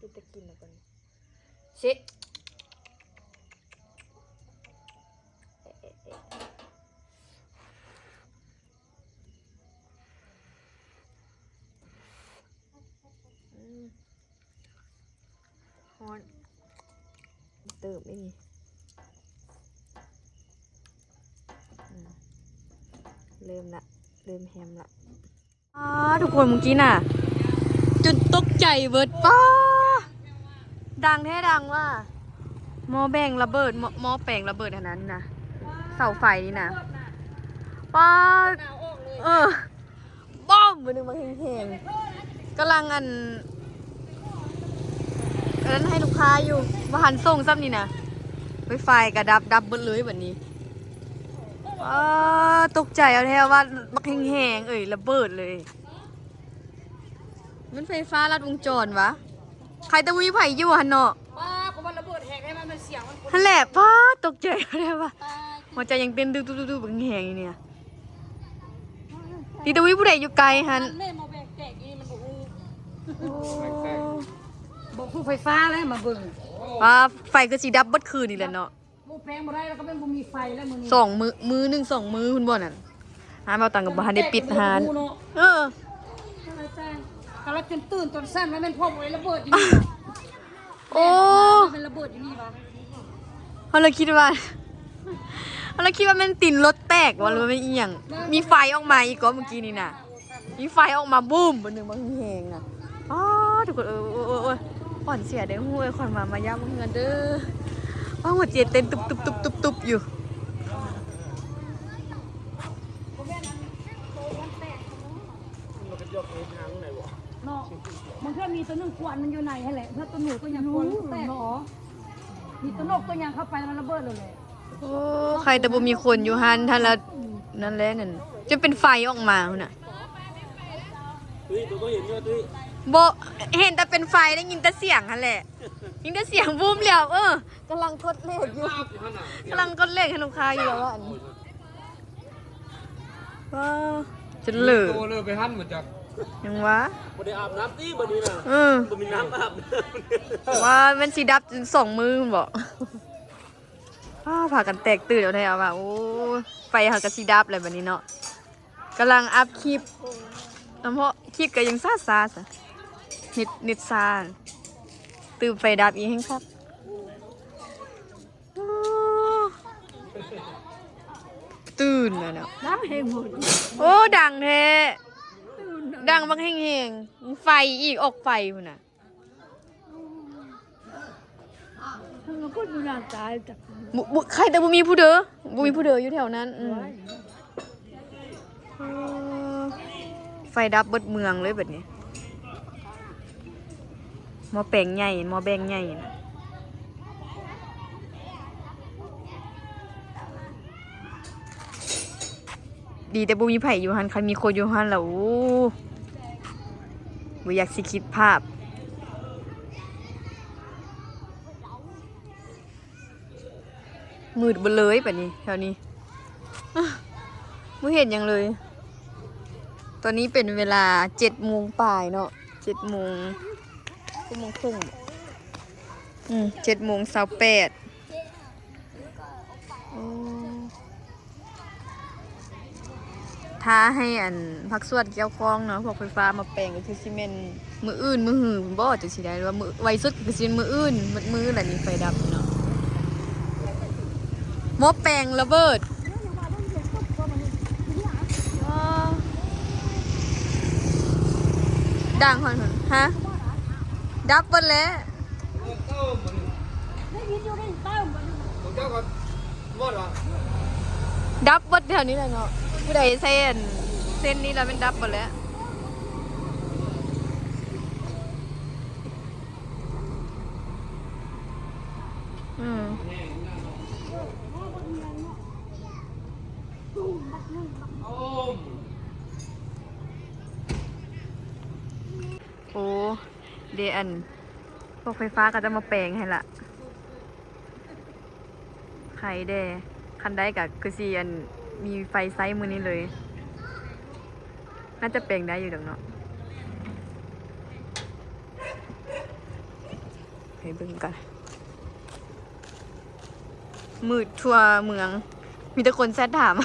กินตะกินแล้วกันชิฮอนเติมไม่มีเริ่มละเริ่มแฮมละทุกคนเมื่อกี้น่ะจนตกใจเบิดป้าดังแท้ดังว่าหม้อแบงระเบิดหม้อแปลงระเบิดอันนั้นนะเสาไฟนี่นะป้าบ้อมมือหนึ่งมาแห้งๆกำลังอันนั้นให้ลูกค้าอยู่มาหันส่งซ้ำนี่นะไฟกระดับเบิดเลยแบบนี้ตกใจเอาแท้ว่าบักแห้งๆระเบิดเลยมันไฟฟ้าลัดวงจรวะใครตะวีไผ่อยู่หันเนาะป้าก็มันระเบิดแหกให้มันเสียงมัน ฮันแหละป้าตกใจเลยว่ะหัวใจยังเต้นดูบังแหงอยู่เนี่ยตีตะวีผู้ใดอยู่ไกลฮันเล่นมาแบกแตกนี่มันบอกผู้ไฟฟ้าเลยมาเบิ่งป้าไฟก็สีดับบัดคืนนี่แหละเนาะมูแพงบ่ได้แล้วก็เป็นบ่มีไฟแล้วมือนี้มือหนึ่ง2 มือคุณบ่นั่นหามาตังกับบ้านได้ปิดหานกำลังตื่นตอนสั้นว่ามันพ่อบ่ระเบิดอยู่นี่โอ้มันระเบิดอยู่นี่บ่เราคิดว่ามันตินรถแตกวะหรือว่าไม่อีหยังมีไฟออกมาอีกก็เมื่อกี้นี่น่ะมีไฟออกมาบูมบนหนึ่งบางแหงน่ะทุกคนอ่อนเสียเด้อห้วยขวัญมาย่ำเงินเด้อหัวใจเต้นตุบอยู่เนาะมันแค่มีตัวนึงควันมันอยู่ไหนให้แหละถ้าตัวหนูตัวยังควันแตกเนาะมีตัวนกตัวยังเข้าไปมันระเบิดเลยโอ้ใครแต่บ่มีคนอยู่หันท่านละนั่นแหละนั่นจะเป็นไฟออกมาน่ะตัวก็เห็นอยู่ตุ้ยบ่เห็นแต่เป็นไฟได้ยินแต่เสียงนั่นแหละยินแต่เสียงบูมแล้วกำลังกดเลขอยู่กำลังกดเลขให้ลูกค้าอยู่แล้วว่าจะเหลือตัวเลยไปหั่นมาจากยังวะบ่ได้อาบน้ำตีบ่นี้น่ะบ่มีน้ำอาบว่ามันสีดับจน2 มือบอกพากันแตกตื่นแล้วแท้ว่าโอ้ไฟหากระสีดับอะไรแบบนี้เนาะกำลังอัพคลิปเพราะคลิปก็ยังซาซะนิดซาตื่นไฟดับอีกแห้งครับตื่นเลยเนาะดังเฮงหมดโอ้ดังแท้ดังบักแห้งไฟอีกออกไฟพุ่นน่ะมันก็ดูร่างกายจากใครแต่บ่มีผู้เด้ออยู่แถวนั้นไฟดับเบิดเมืองเลยแบบนี้หม้อแปลงใหญ่หม้อแบงใหญ่นะดีแต่บ่มีไผอยู่หันใครมีคนอยู่หันแล้วบ่อยากสิคิดภาพมืดเบลยแบบนี้แถวนี้ไม่เห็นยังเลยตอนนี้เป็นเวลา7 โมงปลายเนาะ7 โมง7 โมงครึ่ง7 โมง28ท้าให้พักสวดเกี่ยวข้องเนาะพวกไฟฟ้ามาแปลงก็คือซีเมนต์มืออื่นมือหือบ่จะสิได้หรือว่ามือไวสุดก็คือซีมืออื่นมือแหละนี่ไฟดับเนาะหม้อแปลงระเบิดดังหอนฮะดับหมดแล้วดับหมดแถวนี้เลยเนาะผู้ใดเส้นนี้เราเป็นดับหมดแล้วโอ้เดอันพวกไฟฟ้าก็จะมาแปลงให้ละใครเดคันได้กับคือซีมีไฟไซส์มือนี้เลยน่าจะแปลงได้อยู่ดังเนาะ ให้เบิ่งกันมืดทั่วเมืองมีแต่คนแซดถาม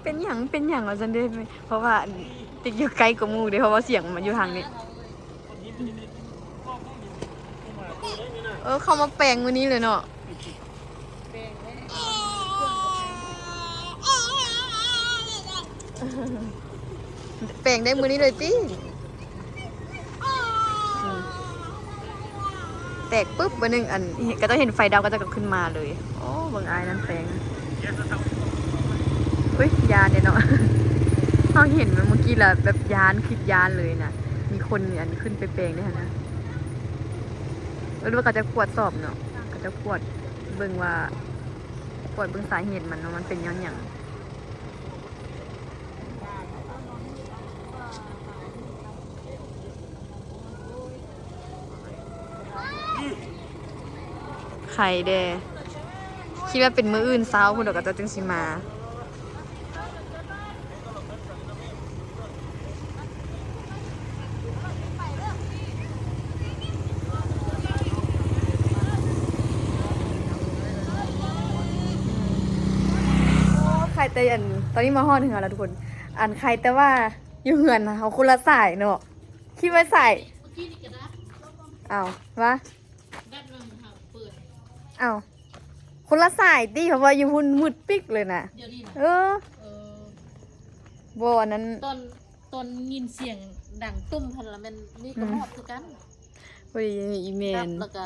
เป็นหยังเอาจันได้ไหมเพราะว่าติดอยู่ไกลกว่าหมู่เด้เพราะว่าเสียงมันอยู่ทางนี้เข้ามาแปลงวันนี้เลยเนาะแปลงได้มื้อนี้เลยติแตกปุ๊บวันหนึ่งอันก็จะเห็นไฟดาวก็จะกลับขึ้นมาเลยโอ้เบิ่งอายนั่นแปลงอุ้ยยานเนี่ยเนาะเราเห็นมันเมื่อกี้แหละแบบยานคิดยานเลยนะมีคนอันขึ้นไปแปลงได้นะแล้วก็จะขวดสอบเนาะก็จะขวดเบิ่งว่าขวดเบิ่งสาเหตุมันเนาะมันเป็นย้อนหยังไข่แดคิดว่าเป็นมื้ออื่นเช้าคุณดอกก็จะจึงสิมาใครแต่อันตอนนี้มาห้องถึงแล้วทุกคนอันใครแต่ว่าอยู่เหือนนะเขาคนละสายเนาะคิดว่าสายอ้าววะอ้าวคนละสายดิเพราะว่าอยู่หุ่นมืดปิ๊กเลยนะเดี๋ยวนี้นะ โบอันนั้น ตอนยินเสียงดังตุ้มพันละมันนี่ก็หอดคือกัน พอดีอีเม ดั ล บแล้วก็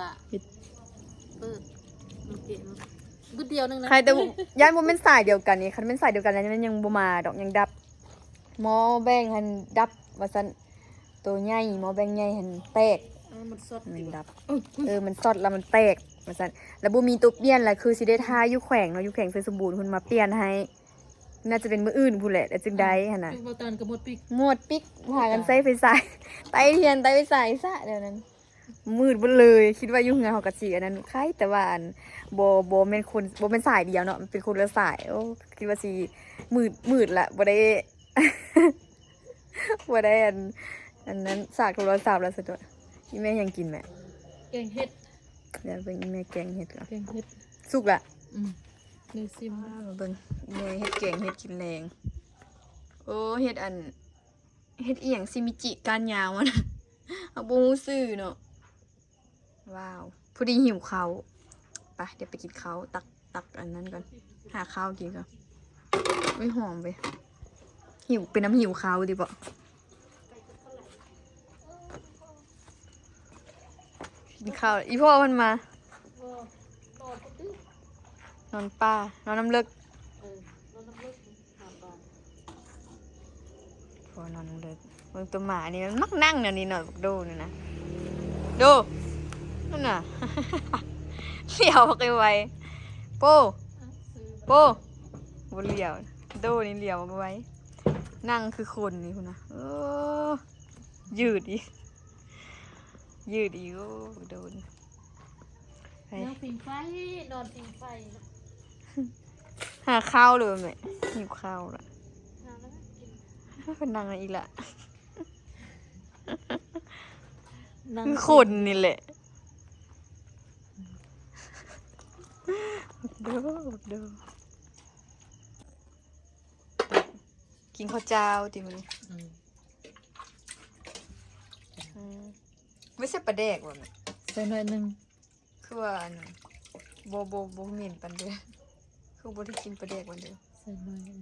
เปิดมันเกมบุดเดียวนึงนะ ใครแต่ย่านบ่เป็นสายเดียวกันนี่คันเป็นสายเดียวกันแล้วมันยังบ่มาดอกยังดับหมอแบ่งหันดับว่าซั่นตัวใหญ่หมอแบ่งใหญ่หันแตก มันสด มันดับมันซอดแล้วมันแตกว่าซั่นแล้วบ่มีตัวเปลี่ยนล่ะคือสิได้ทาอยู่แขวงเนาะอยู่แขวงเฟซบูรณ์เพิ่นมาเปลี่ยนให้น่าจะเป็นมื้ออื่นพู้นแหละแล้วจึงได้หั่นน่ะ จุกตอนกระหมดปีก หมดปิ๊กพากันใส่ไฟสายไตเทียนไตไฟสายซะเดี๋ยวนั้นมืดเบ่เลยคิดว่าอยู่เฮือนเฮาก็สิอันนั้นคล้ายแต่ว่าอันบ่แม่นคนบ่เป็นสายเดียวเนาะมันเป็นคนละสายโอ้คิดว่าสิมืดละบ่ได้ บ่ได้อันนั้นสากโทรศัพท์แล้วซะด้วยอีแม่ยังกินแม่ แกงเห็ด เดี๋ยวเบิ่งอีแม่แกงเห็ดก่อน แกงเห็ด สุกละ เนื้อซิม เบิ่งอีแม่เฮ็ดแกงเฮ็ดกินแรงโอ้เฮ็ดเฮ็ดอีหยังซิมิจิก้านยาวมัน เอาบ่ฮู้ชื่อเนาะว้าวพอดีหิวข้าวไปเดี๋ยวไปกินข้าวตักอันนั้นก่อนหาข้าวกินก่อนไม่หอมไปหิวเป็นน้ำหิวข้าวดิบ่กินข้าวอีพ่อมันมานอนป้านอนน้ำเลิกพอนอนน้ำเลิกเบิ่งตัวหมานี่มันมักนั่งเนี่ยนี่เนาะดูนี่นะดูนั่นน่ะ เลี้ยวไปไวโป้บนเลี้ยวโดนี่เลี้ยวไปไว้นั่งคือคนนี่คุณนะยืดอีกโอ้โดนไป นอนปิงไฟนอนปิงไฟ หาข้าวเลยแม่หิวข้าวละ หาแล้วก็กิน เป็นนั่งอีกละ นั่ง คือคนนี่แหละเด้อกินข้าวเจ้าติมันไม่ใช่ปลาแดกว่ะแม่ ใส่หน่อยหนึง คือว่าอันโบเหม็นปันเด้อคือโบที่กินปลาแดกวันเด้อ ใส่หน่อยหนึง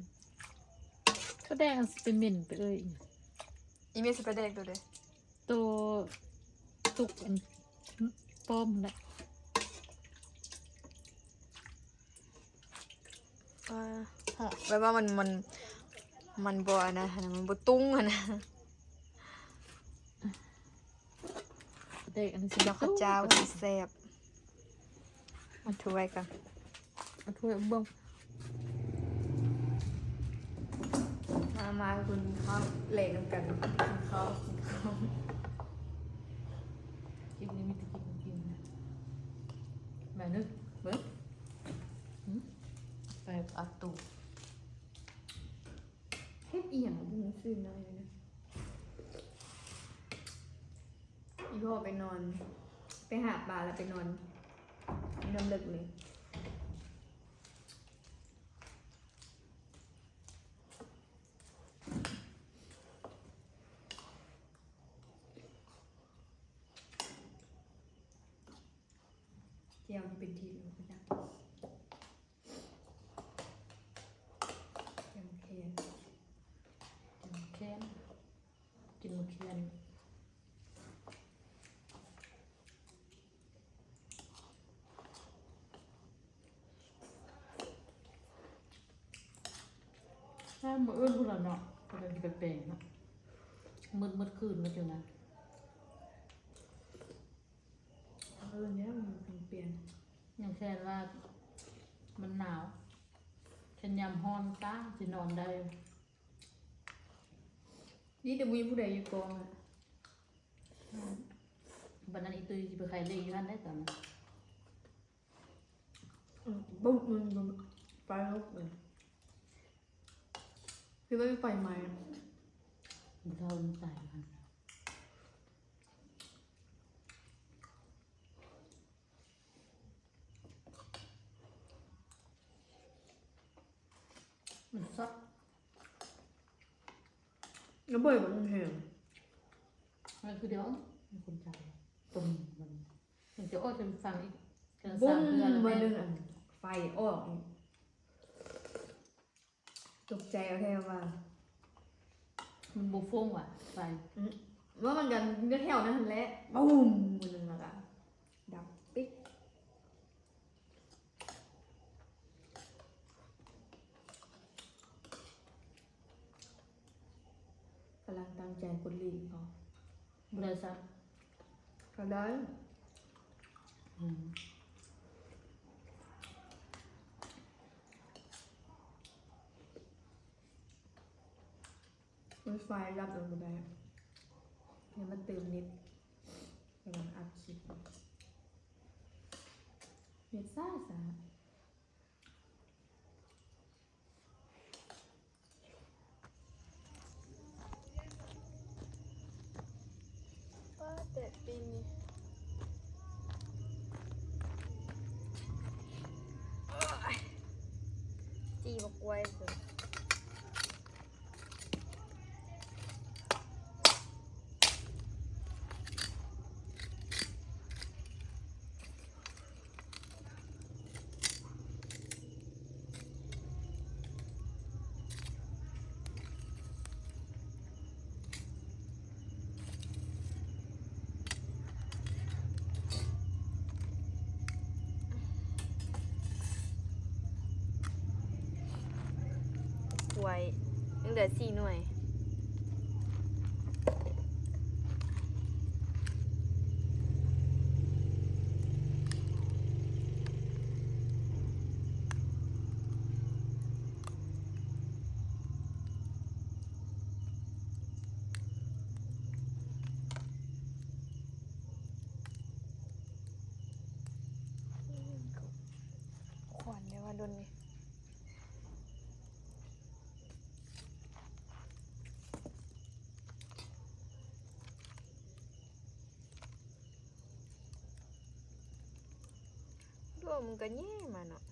ก็แดงเป็นเหม็นไปเลย อีเมสปลาแดกตัวเด้อ ตัวตุกอันป้อมแหละ เหาะแปลว่ามันบ่อันนะมันบ่ตุ้งอะนะ เด็กอันนี้สิ แล้วข้าวเจ้าที่แซ่บมาถ้วยกัน เอาถ้วยเบิ่ง มาคุณข้าวเละน้ำกันข้าว กินนี่มีแต่กินนะแม่นึกเบิ่งไป อาตูเฮ็ดอีหยังบ่ซื้อน้อยนะอีพ่อไปนอน ไปหาปลาแล้วไปนอนน้ำลึกเลยเจียวที่เป็นทีเลยก็ได้เจียวเคน แค้นกินมะเขือถ้ามืออื่นพวกเราเนาะก็จะเป็นแปลงเนาะมืดคืนมาจังนะ เนี้ยมันเปลี่ยน อย่างเช่นว่ามันหนาวฉันยำฮอนตาจะนอนได้ นี่แต่มีผู้ใดอยู่กองอ่ะ บันนั้นอีตุยจะไปใครเลยอยู่นั่นได้ตอนนั้น บุ้มมันไฟลุกเลยคือว่าไม่ไฟไหม้ มันเท่ามันตายกันมันซัด แล้วเบื่อมันแห้ง มันคือเดี๋ยวมันคนใจตรงมันจะอ้อจะฟังอีกกัน บุ้ สาม มเดือน มา แล้ว ดึ แม่ งไฟออกอีกตกใจเอาแค่ว่า มันบูฟ่งว่ะไป ว่ามันกันก็แถวนั้นแหละบุ้มมันนึงแล้วก็ดับปิ๊กกำลังตั้งใจกดลีนเขา บริษัท ก็ได้ อืม มันไฟรับลงก็ได้เดี๋ยวมันเติมนิดกำลังอัดคลิปเน็ตซ่าซ่าป้าแต่ปีนี้จีบกไว้เลยไว้ยังเหลือ4 หน่วยขวัญเดี๋ยวว่าโดนนี่มันก็แย่มาเนาะ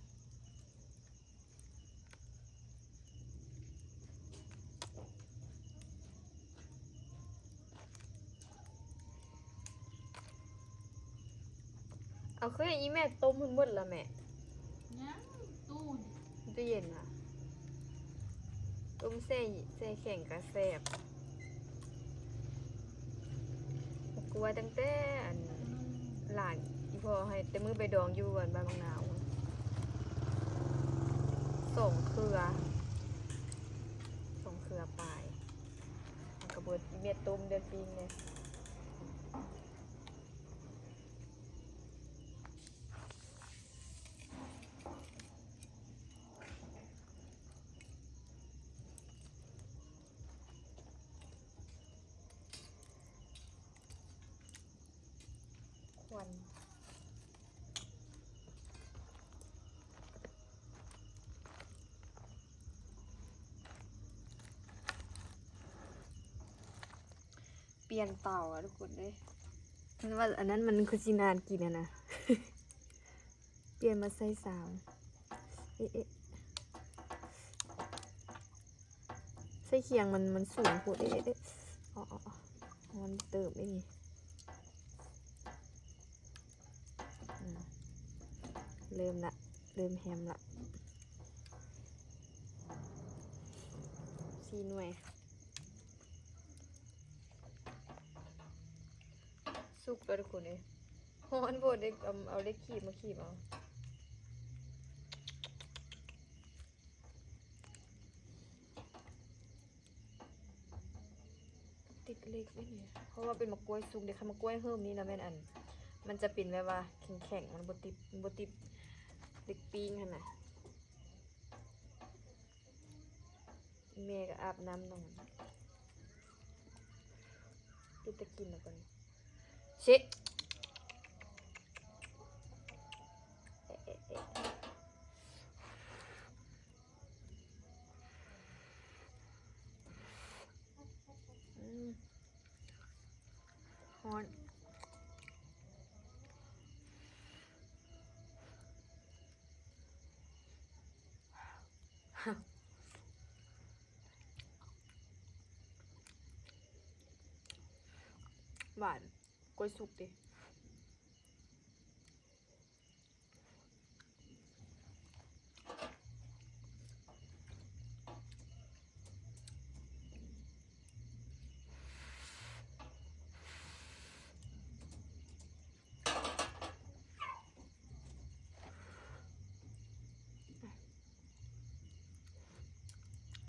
เอาเคยอีแม่ต้มมันหมดแล้วแม่ ยังตู้ ตู้เย็นอ่ะต้มเส้แข็งกระแสบกลัวตั้งแต่อันหลานอีพอให้แต่มือไปดองอยู่บ้านบางนาวส่งเครือปลายกระบวนเม็ดต้มเดือนปีเลยควันเปลี่ยนเตาอะทุกคนเลย ว่าอันนั้นมันคือจีนานกินนะ เปลี่ยนมาใส่สาวเอ๊ะใส่เคียงมันสูงโพดเอ๊ะอ๋อมันเติมไม่มีเริ่มละเริ่มแฮมละ4 หน่วยสุกแล้วทุกคนเลยฮ้อนโพดเด็กเอาเล็กขีบมาขีบเอาติดเล็กไม่เนี่ยเพราะว่าเป็นมะกล้วยสุกเด็กค่ะมะกล้วยเฮิ่มนี่นะแม่นอันมันจะเป็นแบบว่าแข็งๆมันบ่ติดเด็กปิ้งหั่นน่ะแม่ก็อาบน้ำนอนติดตะกินแล้วกันเช็ดฮ้อนหวานกล้วยสุกดิ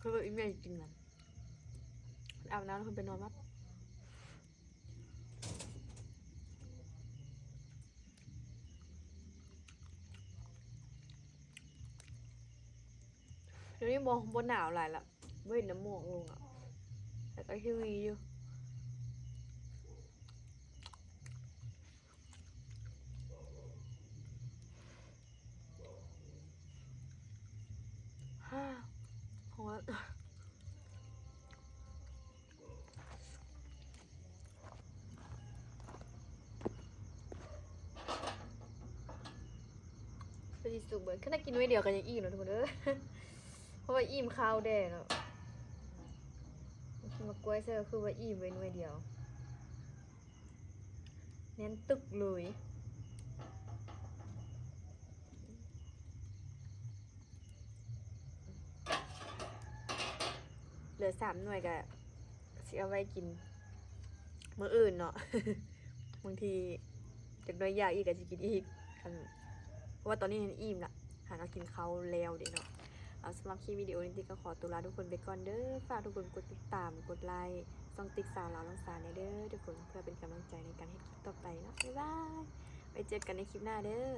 คือแบบอีเมลจริงๆนะอาบน้ำแล้วคนไปนอนวัดเดี๋ยวนี้มองบนหนาวหลายละไม่เห็นน้ำหมอกลงอ่ะแต่ก็ฮิววีอยู่เพราะว่าพอดีสุกเหมือนแค่กินไว้เดียวกันยังอิ่มเลยทุกคนเด้อ เพราะว่าอิ่มข้าวแดงอ่ะมากล้วยเซอร์คือว่าอิ่มไว้หน่วยเดียวแน่นตึกเลยเหลือ3 หน่วยก็สิเอาไว้กินมื้ออื่นเนาะ บางทีจากน้อยอยากอีกก็จะกินอีกเพราะว่าตอนนี้ฉันอิ่มละหาเรากินข้าวแล้วเด็เนาะเอาสำหรับคลิปวิดีโอนี้ก็ขอตัวลาทุกคนไปก่อนเด้อฝากทุกคนกดติดตามกดไลค์ส่องติ๊กสาวลาวน้องสาวเด้อทุกคนเพื่อเป็นกำลังใจในการให้คลิปต่อไปเนาะบ๊ายบายไว้เจอกันในคลิปหน้าเด้อ